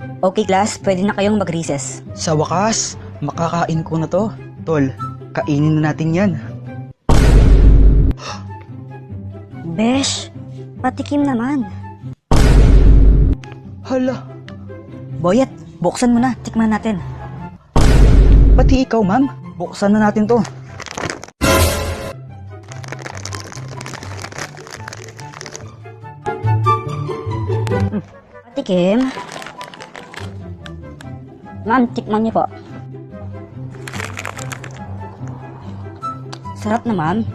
Okay class, pwede na kayong mag-recess. Sa wakas, makakain ko na to. Tol, kainin na natin yan. Besh, patikim naman. Hala, Boyet, buksan mo na, tikman natin. pati ikaw ma'am. Buksan na natin to. Patikim. Ma'am, tikman niyo po. Sarap naman.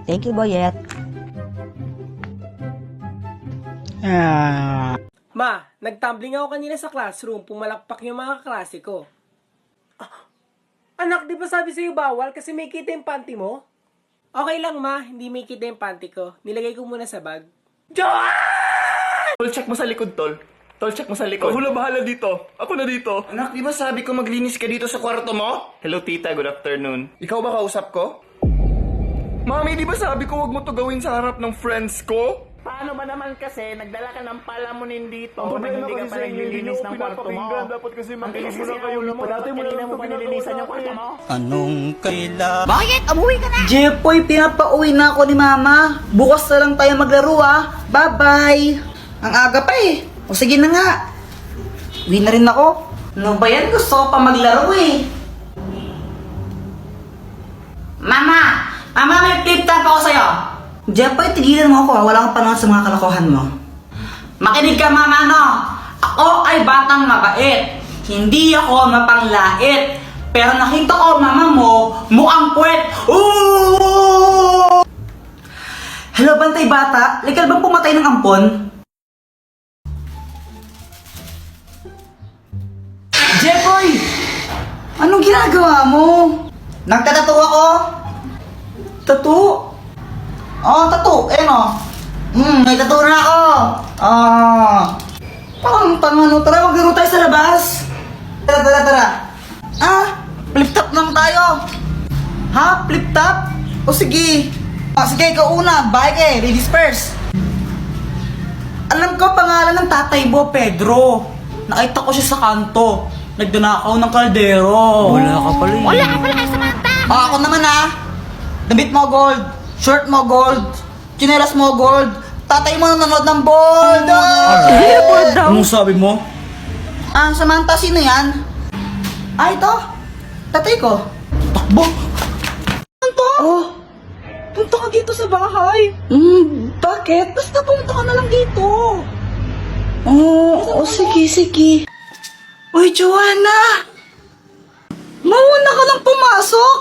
Thank you, Boyet. Ah, Ma, nagtumbling ako kanina sa classroom, pumalakpak yung mga kaklase ko. Ah, anak, di ba sabi sa'yo bawal kasi may kita yung panty mo? Okay lang ma, hindi may kita yung panty ko. Nilagay ko muna sa bag. Tol, check mo sa likod, Tol. Tol, check mo sa likod. Ako na bahala dito. Ako na dito. Anak, di ba sabi ko maglinis ka dito sa kwarto mo? Hello, tita. Good afternoon. Ikaw ba kausap ko? Mami, di ba sabi ko wag mo to gawin sa harap ng friends ko? Paano ba naman kasi nagdala ka ng palamunin dito nang hindi ka pa naglilinis ng kwarto mo? Dapat kasi Ang maglinis tigas mo kasi na kayo. ang ulo mo, dapat kanina mo pa nilinisan yung kwarto mo? Boyet, umuwi ka na! Jepoy, pinapauwi na ako ni mama. Bukas na lang tayo maglaro ah. Bye-bye. Ang aga pa eh. O sige na nga. Uwi na rin ako. Ano ba yan? Gusto ko pa maglaro eh. Mama! Mama, may flip top ako sa'yo! Jepoy, tigilan mo ako ah. Wala kang panahon sa mga kalokohan mo. Makinig ka, mama, no? Ako ay batang mabait. Hindi ako mapanglait. Pero nakita ko, mama mo, mukhang puwet. Ooh! Hello, bantay bata. Legal bang pumatay ng ampon? Jepoy! Anong ginagawa mo? Nagtatato ako. Tattoo? Oh, tattoo. Ayun oh. May tattoo na ako. Parang pangano. Tara, maglaro tayo sa labas. Tara. Flip top lang tayo. Ha? Flip top? O sige. Sige, ikaw una. Bye eh. Ladies first. Alam ko pangalan ng tatay mo, Pedro. Nakita ko siya sa kanto. Nagdanakaw ng kaldero. Wala ka pala eh. Wala ka pala kay Samantha! Ako naman ah. Damit mo gold. Shirt mo gold. Chinelas mo gold. Tatay mo nanonood ng bold. Anong sabi mo? Samantha, sino yan? Ito. Tatay ko. Takbo. Samantha? Oh. Punta ka dito sa bahay. Bakit? Basta pumunta ka na lang dito. Sige. Uy, Joanna! Mauna ka lang pumasok?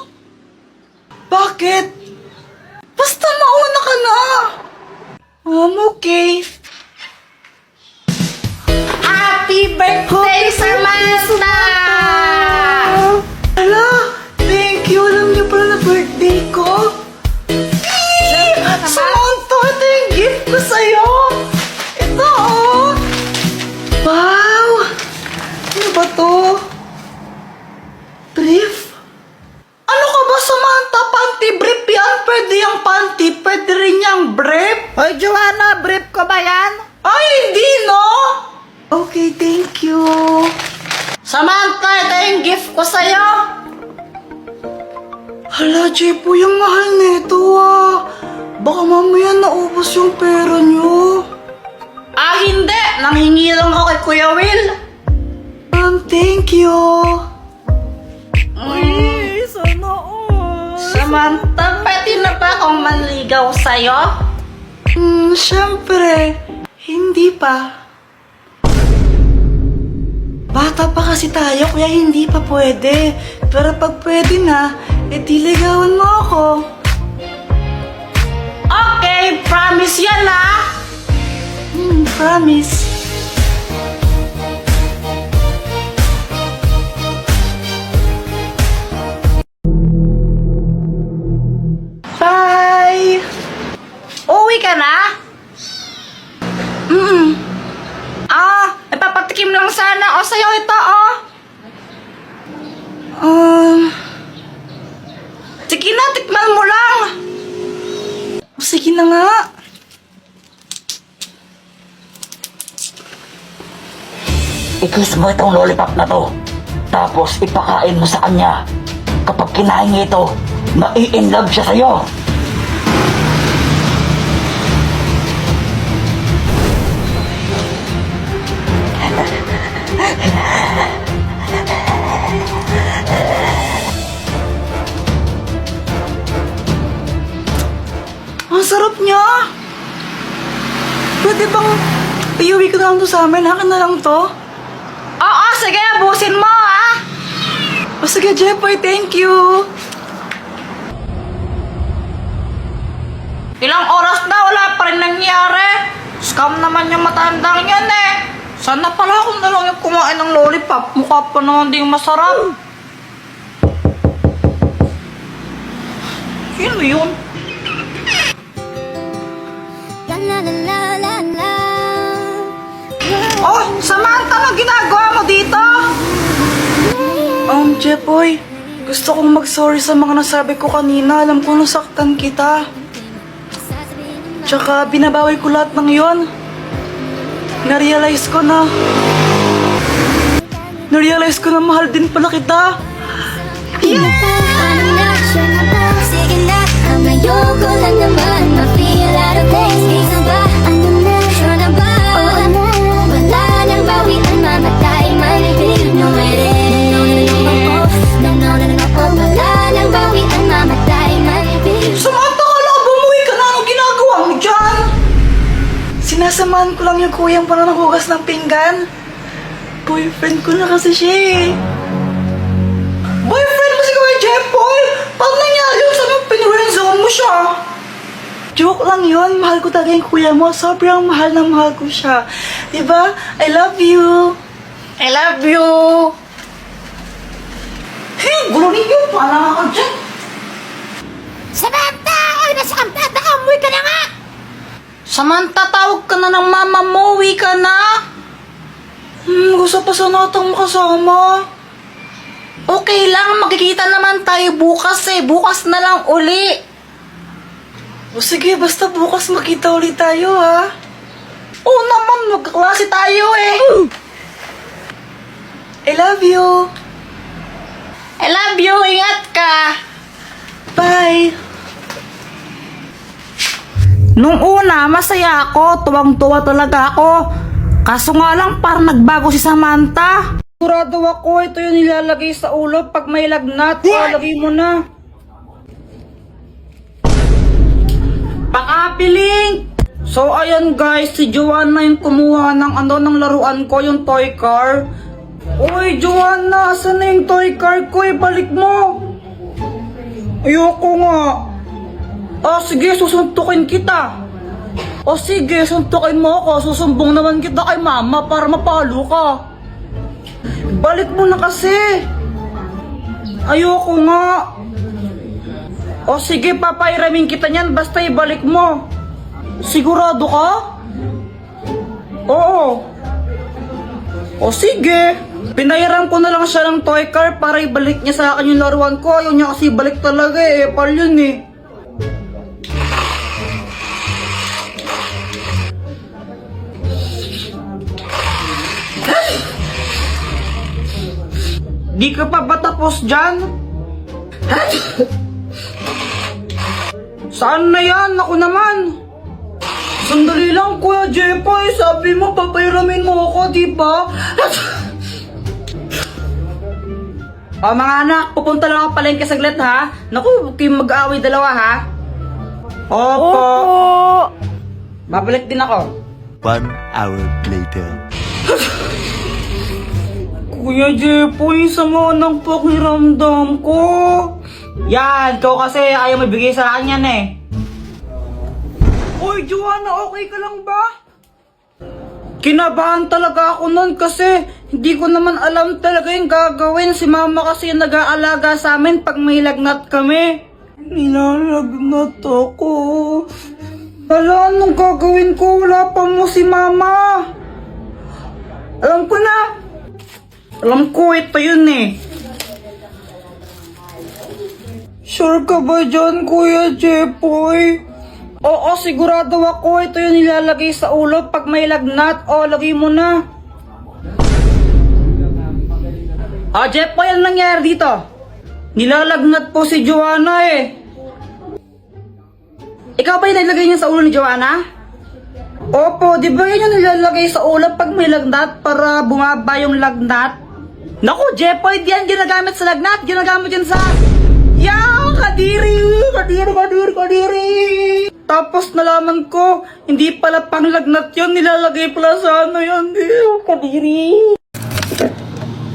Bakit? Basta mauna ka na. Okay. Happy birthday, Samantha! Hala, thank you. Alam niyo pala na birthday ko. Samantha, ito yung gift ko sa'yo. Ito, oh. Wow. Ano ba to? Brief? Ano ka ba, Samantha? Panty brief yan? Pwede yung panty, pwede rin yung brief. Hoy, Joanna, brief ko ba yan? Ay, hindi, no? Okay, thank you. Samantha, ito yung gift ko sa'yo. Hala, Jepo, yung mahal nito ah. Baka mamaya naubos yung pera nyo. Hindi. Nanghingi lang ako kay Kuya Will. Thank you. Sana all. Samantha, pwede na ba akong manligaw sa'yo? Siyempre, hindi pa. Bata pa kasi tayo, kaya hindi pa pwede. Pero pag pwede na, ligawan mo ako. Okay, promise yan ah. Promise. Bye! Uwi ka na? Ipapatikim lang sana o sa'yo ito oh. Sige na, tikman mo lang. Sige na nga. I-kiss mo itong lollipop na to. Tapos ipakain mo sa kanya. Kapag kinain niya ito, mai-inlove siya sa'yo. Ang sarap niya! Pwede bang iuwi ko na lang to sa amin? Akin na lang to? Oo, sige, busin mo, ha? O sige, Jepoy, thank you! Ilang oras na, wala pa rin nangyari. Scam naman yung matandang yan, eh. Sana pala akong na lang yung kumain ng lollipop. Mukha pa naman din masarap. Sino yun? Oh, Samantha, ano ginagawa mo dito? Jepoy, gusto kong mag-sorry sa mga nasabi ko kanina. Alam ko nasaktan kita. Tsaka binabawi ko lahat ng yon. Narealize ko na mahal din pala kita. Sige na, ang ayoko lang naman ma-feel out of place. Isa ba, ano na, sure na ba? Oo na, wala nang bawian, mamatay man ibig. No, wala nang bawian, mamatay man ibig. Samantha ka lang, bumuwi ka na. Anong ginagawa mo dyan? Sinasamahan ko lang yung kuyang para nanghugas ng pinggan. Boyfriend ko na kasi siya eh. Boyfriend mo si Kuya Jepoy? Paano nangyari yung sabi pinurenzone mo siya? Joke lang yun. Mahal ko talaga yung kuya mo. Sobrang mahal na mahal ko siya. Diba? I love you. I love you. Hey, gulo ninyo. Paano ako dyan? Samantha! Ay, nasa kampata ka! Umuwi ka na nga! Samantha, tawag ka na ng mama mo. Uwi ka na. Gusto pa sana itong makasama. Okay lang, magkikita naman tayo bukas eh. Bukas na lang uli. O sige, basta bukas makita ulit tayo ha. Oo naman, magkaklase tayo eh. I love you. I love you, ingat ka. Bye. Nung una, masaya ako. Tuwang-tuwa talaga ako. Kaso nga lang, parang nagbago si Samantha. Sigurado ako, ito yung nilalagay sa ulo pag may lagnat. Lagay mo na. Pang-apiling! So, ayan guys, si Joanna yung kumuha ng laruan ko, yung toy car. Uy, Joanna, asan na yung toy car ko? Ibalik mo. Ayoko nga. Sige, susuntukin kita. Sige, suntukin mo ako. Susumbong naman kita kay mama para mapalo ka. Balik mo na kasi. Ayoko nga. Sige, papairamin kita niyan. Basta ibalik mo. Sigurado ka? Oo. Sige. Pinahiram ko na lang siya ng toy car para ibalik niya sa akin yung laruan ko. Ayaw niya kasi ibalik talaga eh. Pal yun eh. Di ka pa ba tapos dyan? Saan na yan? Ako naman. Sandali lang, Kuya Jepoy. Sabi mo, papairamin mo ako, di ba? Mga anak, pupunta lang ako palengke saglit, ha? Naku, huwag kayong mag-aaway dalawa, ha? Opo. Babalik din ako. 1 hour later. Kuya Jepoy, sama ng pakiramdam ko. Yan, ikaw kasi ayaw mabigay sa akin yan eh. Uy, Joanna, okay ka lang ba? Kinabahan talaga ako nun kasi hindi ko naman alam talaga yung gagawin. Si mama kasi yung nag-aalaga sa amin pag may lagnat kami. Nilalagnat ako. Hala, anong gagawin ko? Wala pa mo si mama. Alam ko na. Alam ko, ito yun eh. Sure ka ba dyan, Kuya Jepoy? Oo, sigurado ako. Ito yung nilalagay sa ulo pag may lagnat. Lagay mo na. Jeff po, yan nangyari dito. Nilalagnat po si Joanna eh. Ikaw ba yung nilagay niya sa ulo ni Joanna? Opo, di ba yun yung nilalagay sa ulo pag may lagnat para bumaba yung lagnat? Naku, Jepoid yan, ginagamit sa lagnat, ginagamit yan sa... Kadiri! Tapos nalaman ko, hindi pala pang lagnat yun, nilalagay pala sa ano yun, kadiri.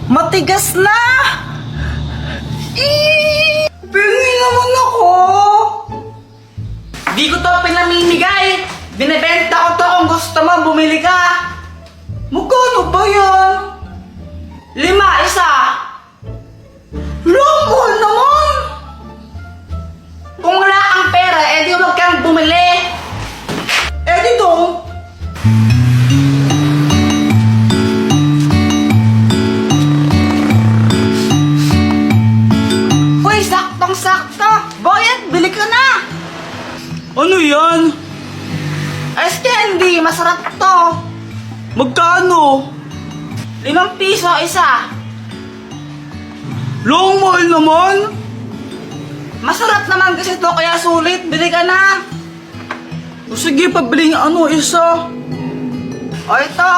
Matigas na! Pingi naman ako! Di ko to pinamimigay! Binibenta ko to kung gusto mo, bumili ka! Magkano ba yan? 5 isa! Longol naman! Kung wala kang pera, edi huwag kang bumili! Edi dong! Uy, saktong-sakto! Boyet, bili ka na! Ano yan? Ice candy, masarap to! Magkano? 5 piso isa! Long mall naman! Masarap naman kasi to, kaya sulit, bili ka na! O sige, pabili nga isa! O ito!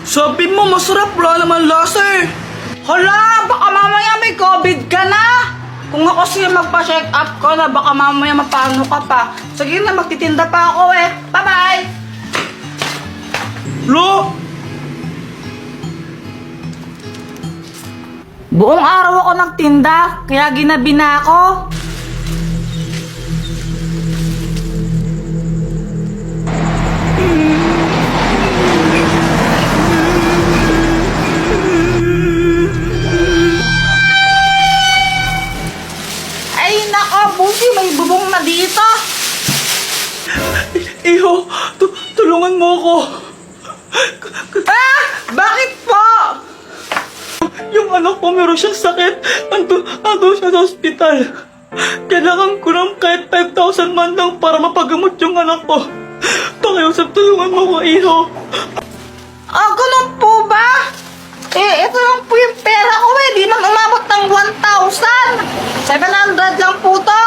Sabi mo, masarap, wala naman lasa eh. Hala, baka mamaya may COVID ka na. Kung ako siya magpa-check up ko na baka mamaya mapano ka pa. Sige na, magtitinda pa ako eh. Bye-bye! Lo! Buong araw ako nagtinda, kaya ginabi na ako. Buti, may bubong na dito. Iho, tulungan mo ako. Bakit po? Yung anak ko meron siyang sakit. Ando siya sa ospital. Kailangan ko lang kahit 5,000 man lang para mapagamot yung anak ko. Pakiusap, tulungan mo ko, Iho. Ganun po ba? Ito lang po yung pera ko eh. Di man umabot ng 1,000. 700 lang po to.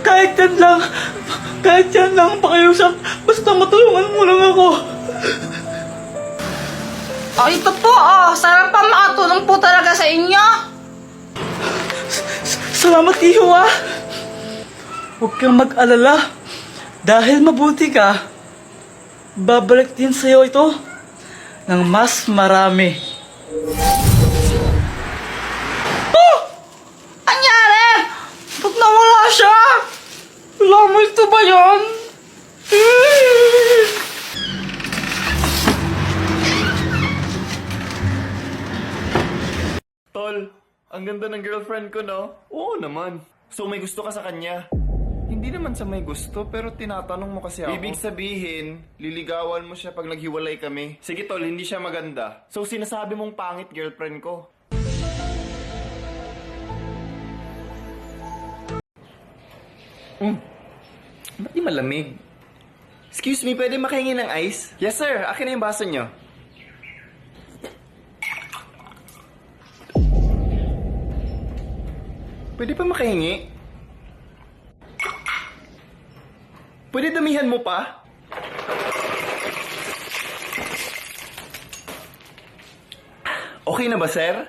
Kahit yan lang, pakiusap. Basta matulungan mo lang ako. Ito po, sana pa makatulong po talaga sa inyo. Salamat, Iho, Huwag kang mag-alala. Dahil mabuti ka, babalik din sa'yo ito ng mas marami. Anyari? Ba't nawala siya? Wala mo ito ba yan? Tol, ang ganda ng girlfriend ko, no? Oo naman. So may gusto ka sa kanya? Hindi naman sa may gusto, pero tinatanong mo kasi ako. Ibig sabihin, liligawan mo siya pag naghiwalay kami. Sige tol, hindi siya maganda. So sinasabi mong pangit girlfriend ko. Ba't di malamig? Excuse me, pwede makahingi ng ice? Yes sir, akin na yung baso nyo. Pwede pa makahingi? Pwede damihan mo pa? Okay na ba, sir?